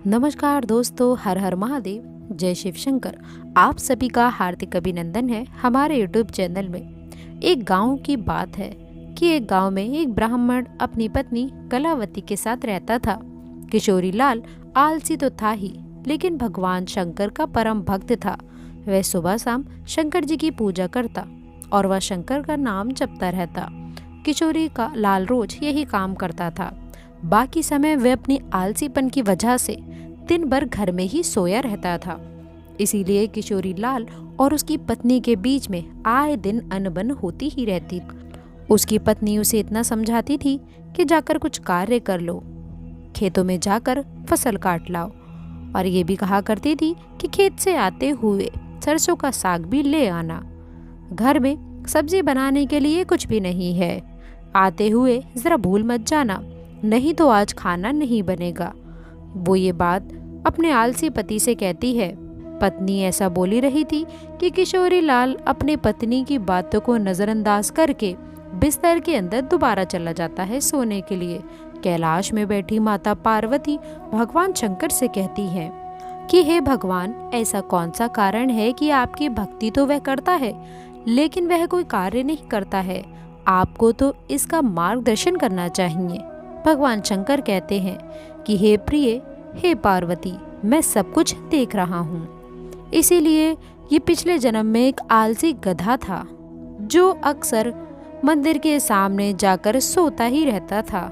नमस्कार दोस्तों, हर हर महादेव, जय शिव शंकर। आप सभी का हार्दिक अभिनंदन है हमारे यूट्यूब चैनल में। एक गांव की बात है कि एक गांव में एक ब्राह्मण अपनी पत्नी कलावती के साथ रहता था। किशोरी लाल आलसी तो था ही, लेकिन भगवान शंकर का परम भक्त था। वह सुबह शाम शंकर जी की पूजा करता और वह शंकर का नाम जपता रहता। किशोरी का लाल रोज यही काम करता था। बाकी समय वह अपनी आलसीपन की वजह से दिन भर घर में ही सोया रहता था। इसीलिए किशोरी लाल और उसकी पत्नी के बीच में आए दिन अनबन होती ही रहती। उसकी पत्नी उसे इतना समझाती थी कि जाकर कुछ कार्य कर लो, खेतों में जाकर फसल काट लाओ, और ये भी कहा करती थी कि खेत से आते हुए सरसों का साग भी ले आना। घर में सब्जी बनाने के लिए कुछ भी नहीं है, आते हुए जरा भूल मत जाना, नहीं तो आज खाना नहीं बनेगा। वो ये बात अपने आलसी पति से कहती है। पत्नी ऐसा बोली रही थी कि किशोरी लाल अपनी पत्नी की बातों को नजरअंदाज करके बिस्तर के अंदर दोबारा चला जाता है सोने के लिए। कैलाश में बैठी माता पार्वती भगवान शंकर से कहती है कि हे भगवान, ऐसा कौन सा कारण है कि आपकी भक्ति तो वह करता है, लेकिन वह कोई कार्य नहीं करता है। आपको तो इसका मार्गदर्शन करना चाहिए। भगवान शंकर कहते हैं कि हे प्रिय, हे पार्वती, मैं सब कुछ देख रहा हूँ। इसीलिए ये पिछले जन्म में एक आलसी गधा था जो अक्सर मंदिर के सामने जाकर सोता ही रहता था,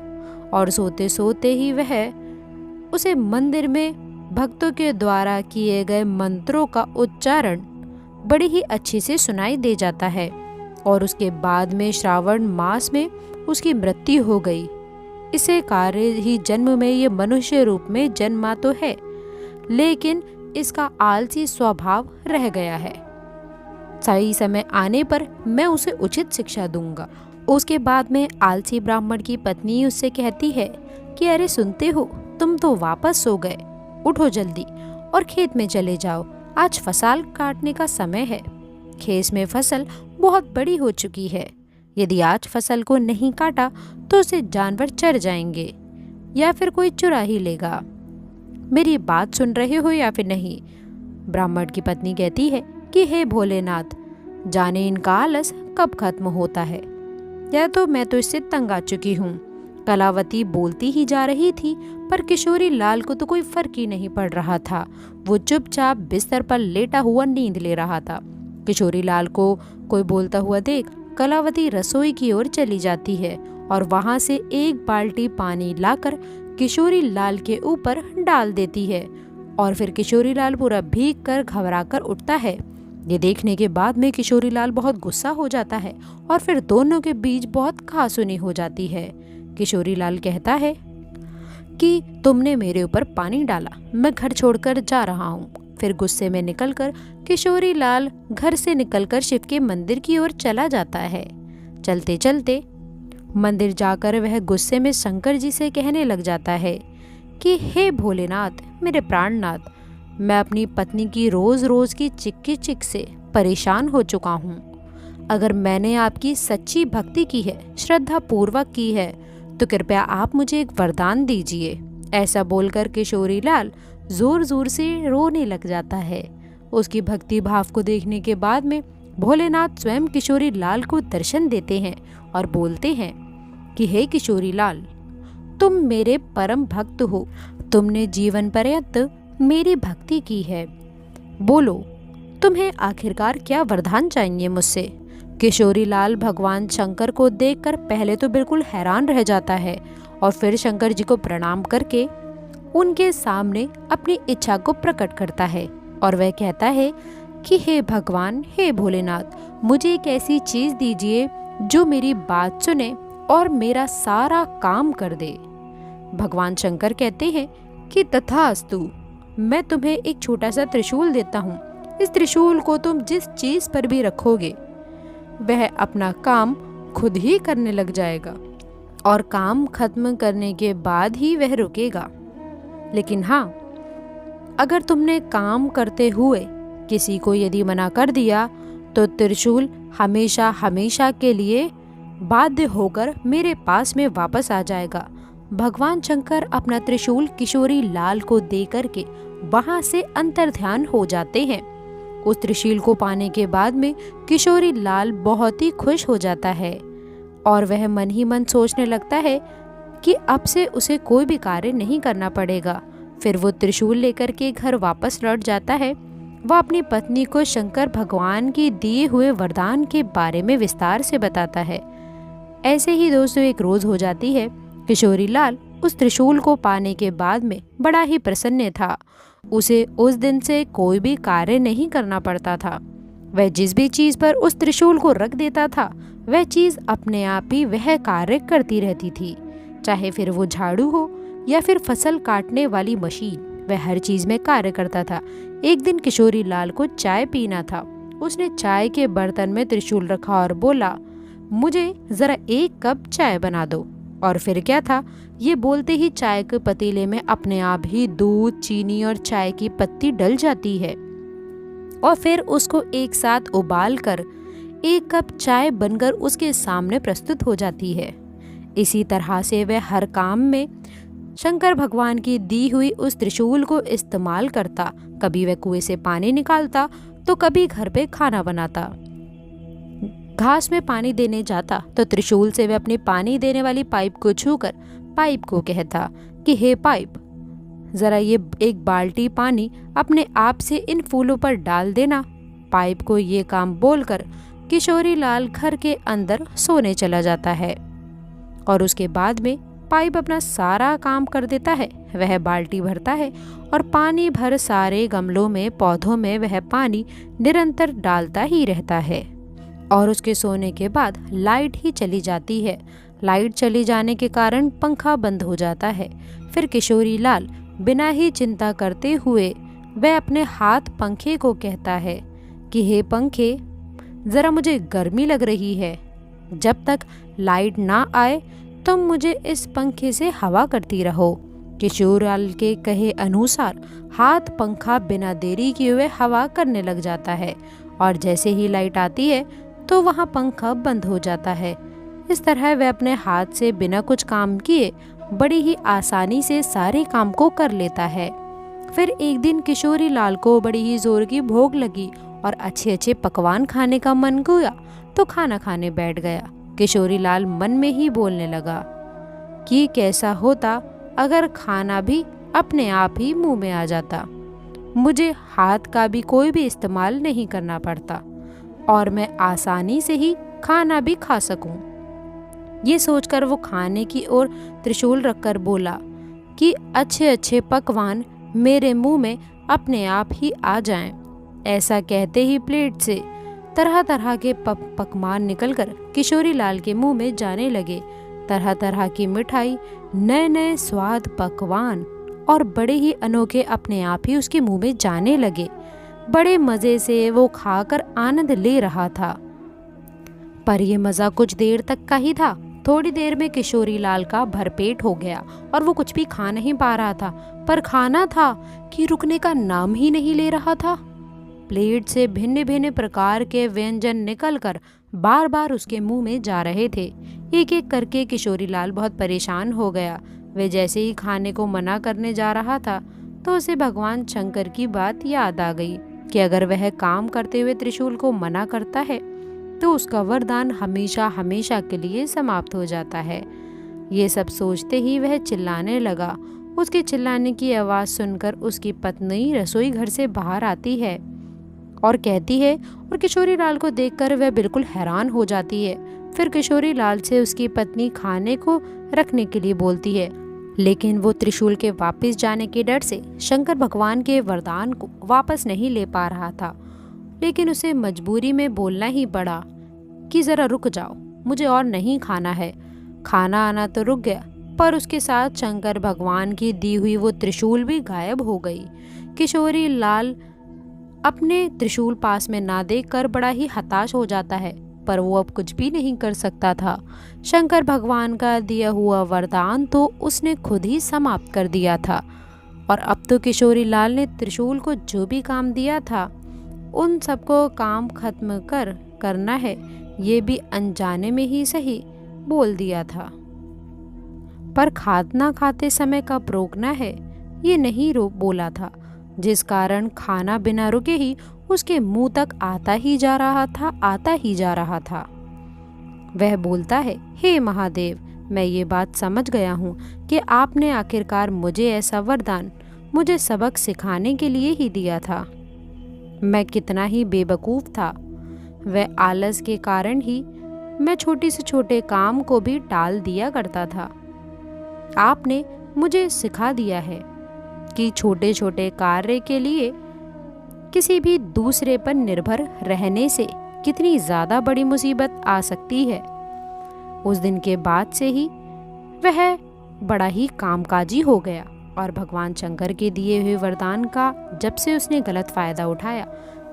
और सोते सोते ही वह उसे मंदिर में भक्तों के द्वारा किए गए मंत्रों का उच्चारण बड़ी ही अच्छी से सुनाई दे जाता है। और उसके बाद में श्रावण मास में उसकी मृत्यु हो गई। इसे कार्य ही जन्म में ये मनुष्य रूप में जन्मा तो है, लेकिन इसका आलसी स्वभाव रह गया है। सही समय आने पर मैं उसे उचित शिक्षा दूंगा। उसके बाद में आलसी ब्राह्मण की पत्नी उससे कहती है कि अरे सुनते हो, तुम तो वापस सो गए, उठो जल्दी और खेत में चले जाओ, आज फसल काटने का समय है। खेत में फसल बहुत बड़ी हो चुकी है, यदि आज फसल को नहीं काटा तो उसे जानवर चर जाएंगे या फिर कोई चुरा ही लेगा। मेरी बात सुन रहे हो या फिर नहीं? ब्राह्मण की पत्नी कहती है कि हे भोलेनाथ, जाने इनका आलस कब खत्म होता है, या तो मैं तो इससे तंग आ चुकी हूँ। कलावती बोलती ही जा रही थी, पर किशोरी लाल को तो कोई फर्क ही नहीं पड़ रहा था। वो चुपचाप बिस्तर पर लेटा हुआ नींद ले रहा था। किशोरी लाल को कोई बोलता हुआ देख कलावती रसोई की ओर चली जाती है और वहां से एक बाल्टी पानी लाकर किशोरी लाल के ऊपर डाल देती है, और फिर किशोरी लाल पूरा भीग कर घबरा कर उठता है। ये देखने के बाद में किशोरी लाल बहुत गुस्सा हो जाता है और फिर दोनों के बीच बहुत कहासुनी हो जाती है। किशोरी लाल कहता है कि तुमने मेरे ऊपर पानी डाला, मैं घर छोड़कर जा रहा हूँ। फिर गुस्से में निकलकर किशोरी लाल घर से निकलकर शिव के मंदिर की ओर चला जाता है। चलते चलते मंदिर जाकर वह गुस्से में शंकर जी से कहने लग जाता है कि हे भोलेनाथ, मेरे प्राणनाथ, मैं अपनी पत्नी की रोज रोज की चिक से परेशान हो चुका हूँ। अगर मैंने आपकी सच्ची भक्ति की है, श्रद्धा पूर्वक की है, तो कृपया आप मुझे एक वरदान दीजिए। ऐसा बोलकर किशोरी लाल जोर जोर से रोने लग जाता है। उसकी भक्ति भाव को देखने के बाद में भोलेनाथ स्वयं किशोरी लाल को दर्शन देते हैं और बोलते हैं कि हे किशोरी लाल, तुम मेरे परम भक्त हो, तुमने जीवन पर्यंत मेरी भक्ति की है, बोलो तुम्हें आखिरकार क्या वरदान चाहिए मुझसे। किशोरी लाल भगवान शंकर को देखकर पहले तो बिल्कुल हैरान रह जाता है और फिर शंकर जी को प्रणाम करके उनके सामने अपनी इच्छा को प्रकट करता है, और वह कहता है कि हे भगवान, हे भोलेनाथ, मुझे एक ऐसी चीज दीजिए जो मेरी बात सुने और मेरा सारा काम कर दे। भगवान शंकर कहते हैं कि तथास्तु, मैं तुम्हें एक छोटा सा त्रिशूल देता हूँ। इस त्रिशूल को तुम जिस चीज पर भी रखोगे वह अपना काम खुद ही करने लग जाएगा, और काम खत्म करने के बाद ही वह रुकेगा। लेकिन हाँ, अगर तुमने काम करते हुए किसी को यदि मना कर दिया तो त्रिशूल हमेशा हमेशा के लिए बाध्य होकर मेरे पास में वापस आ जाएगा। भगवान शंकर अपना त्रिशूल किशोरी लाल को दे करके वहां से अंतर्ध्यान हो जाते हैं। उस त्रिशूल को पाने के बाद में किशोरी लाल बहुत ही खुश हो जाता है और वह मन ही मन सोचने लगता है कि अब से उसे कोई भी कार्य नहीं करना पड़ेगा। फिर वो त्रिशूल लेकर के घर वापस लौट जाता है। वह अपनी पत्नी को शंकर भगवान के दिए हुए वरदान के बारे में विस्तार से बताता है। ऐसे ही दोस्तों एक रोज हो जाती है। किशोरी लाल उस त्रिशूल को पाने के बाद में बड़ा ही प्रसन्न था। उसे उस दिन से कोई भी कार्य नहीं करना पड़ता था। वह जिस भी चीज पर उस त्रिशूल को रख देता था वह चीज अपने आप ही वह कार्य करती रहती थी। चाहे फिर वो झाड़ू हो या फिर फसल काटने वाली मशीन, वह हर चीज में कार्य करता था। एक दिन किशोरी लाल को चाय पीना था। उसने चाय के बर्तन में त्रिशूल रखा और बोला, मुझे जरा एक कप चाय बना दो। और फिर क्या था, ये बोलते ही चाय के पतीले में अपने आप ही दूध, चीनी और चाय की पत्ती डल जाती है और फिर उसको एक साथ उबाल कर एक कप चाय बनकर उसके सामने प्रस्तुत हो जाती है। इसी तरह से वह हर काम में शंकर भगवान की दी हुई उस त्रिशूल को इस्तेमाल करता। कभी वह कुएं से पानी निकालता तो कभी घर पे खाना बनाता। घास में पानी देने जाता तो त्रिशूल से वह अपनी पानी देने वाली पाइप को छूकर पाइप को कहता कि हे पाइप, जरा ये एक बाल्टी पानी अपने आप से इन फूलों पर डाल देना। पाइप को ये काम बोलकर किशोरी लाल घर के अंदर सोने चला जाता है और उसके बाद में पाइप अपना सारा काम कर देता है। वह बाल्टी भरता है और पानी भर सारे गमलों में, पौधों में वह पानी निरंतर डालता ही रहता है। और उसके सोने के बाद लाइट ही चली जाती है। लाइट चली जाने के कारण पंखा बंद हो जाता है। फिर किशोरी लाल बिना ही चिंता करते हुए वह अपने हाथ पंखे को कहता है कि हे पंखे, जरा मुझे गर्मी लग रही है। जब तक लाइट ना आए तुम मुझे इस पंखे से हवा करती रहो। किशोरी लाल के कहे अनुसार हाथ पंखा बिना देरी किए हुए हवा करने लग जाता है और जैसे ही लाइट आती है तो वहाँ पंखा बंद हो जाता है। इस तरह वह अपने हाथ से बिना कुछ काम किए बड़ी ही आसानी से सारे काम को कर लेता है। फिर एक दिन किशोरी लाल को बड़ी ही जोर की भूख लगी और अच्छे अच्छे पकवान खाने का मन हुआ तो खाना खाने बैठ गया। किशोरी लाल मन में ही बोलने लगा कि कैसा होता अगर खाना भी अपने आप ही मुंह में आ जाता। मुझे हाथ का भी कोई भी इस्तेमाल नहीं करना पड़ता और मैं आसानी से ही खाना भी खा सकूं। ये सोचकर वो खाने की ओर त्रिशूल रखकर बोला कि अच्छे अच्छे पकवान मेरे मुंह में अपने आप ही आ जाएं। ऐसा कहते ही प्लेट से तरह तरह के पकवान निकलकर किशोरी लाल के मुंह में जाने लगे। तरह तरह की मिठाई, नए नए स्वाद पकवान और बड़े ही अनोखे अपने आप ही उसके मुंह में जाने लगे। बड़े मजे से वो खाकर आनंद ले रहा था। पर यह मजा कुछ देर तक का ही था। थोड़ी देर में किशोरी लाल का भरपेट हो गया और वो कुछ भी खा नहीं पा रहा था। पर खाना था कि रुकने का नाम ही नहीं ले रहा था। प्लेट से भिन्न भिन्न प्रकार के व्यंजन निकलकर बार बार उसके मुंह में जा रहे थे। एक एक करके किशोरी लाल बहुत परेशान हो गया। वे जैसे ही खाने को मना करने जा रहा था तो उसे भगवान शंकर की बात याद आ गई कि अगर वह काम करते हुए त्रिशूल को मना करता है तो उसका वरदान हमेशा हमेशा के लिए समाप्त हो जाता है। ये सब सोचते ही वह चिल्लाने लगा। उसके चिल्लाने की आवाज़ सुनकर उसकी पत्नी रसोई घर से बाहर आती है और कहती है, और किशोरी लाल को देखकर वह बिल्कुल हैरान हो जाती है। फिर किशोरी लाल से उसकी पत्नी खाने को रखने के लिए बोलती है, लेकिन वो त्रिशूल के वापस जाने के डर से शंकर भगवान के वरदान को वापस नहीं ले पा रहा था। लेकिन उसे मजबूरी में बोलना ही पड़ा कि ज़रा रुक जाओ, मुझे और नहीं खाना है। खाना आना तो रुक गया, पर उसके साथ शंकर भगवान की दी हुई वो त्रिशूल भी गायब हो गई। किशोरी लाल अपने त्रिशूल पास में ना देखकर बड़ा ही हताश हो जाता है, पर वो अब कुछ भी नहीं कर सकता था। शंकर भगवान का दिया हुआ वरदान तो उसने खुद ही समाप्त कर दिया था और अब तो किशोरी लाल ने त्रिशूल को जो भी काम दिया था उन सबको काम खत्म करना है, ये भी अनजाने में ही सही बोल दिया था। पर खाना खाते समय कब रोकना है ये नहीं बोला था, जिस कारण खाना बिना रुके ही उसके मुंह तक आता ही जा रहा था। वह बोलता है, हे महादेव, मैं ये बात समझ गया हूँ कि आपने आखिरकार मुझे ऐसा वरदान मुझे सबक सिखाने के लिए ही दिया था। मैं कितना ही बेवकूफ़ था। वह आलस के कारण ही मैं छोटे से छोटे काम को भी टाल दिया करता था। आपने मुझे सिखा दिया है कि छोटे छोटे कार्य के लिए किसी भी दूसरे पर निर्भर रहने से कितनी ज़्यादा बड़ी मुसीबत आ सकती है। उस दिन के बाद से ही वह बड़ा ही कामकाजी हो गया और भगवान शंकर के दिए हुए वरदान का जब से उसने गलत फ़ायदा उठाया,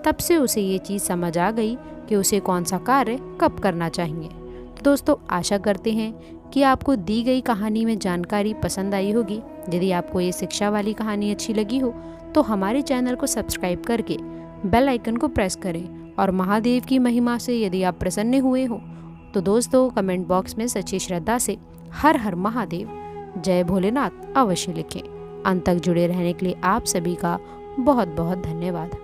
तब से उसे ये चीज़ समझ आ गई कि उसे कौन सा कार्य कब करना चाहिए। तो दोस्तों, आशा करते हैं कि आपको दी गई कहानी में जानकारी पसंद आई होगी। यदि आपको ये शिक्षा वाली कहानी अच्छी लगी हो तो हमारे चैनल को सब्सक्राइब करके बेल आइकन को प्रेस करें। और महादेव की महिमा से यदि आप प्रसन्न हुए हो तो दोस्तों कमेंट बॉक्स में सच्ची श्रद्धा से हर हर महादेव, जय भोलेनाथ अवश्य लिखें। अंत तक जुड़े रहने के लिए आप सभी का बहुत बहुत धन्यवाद।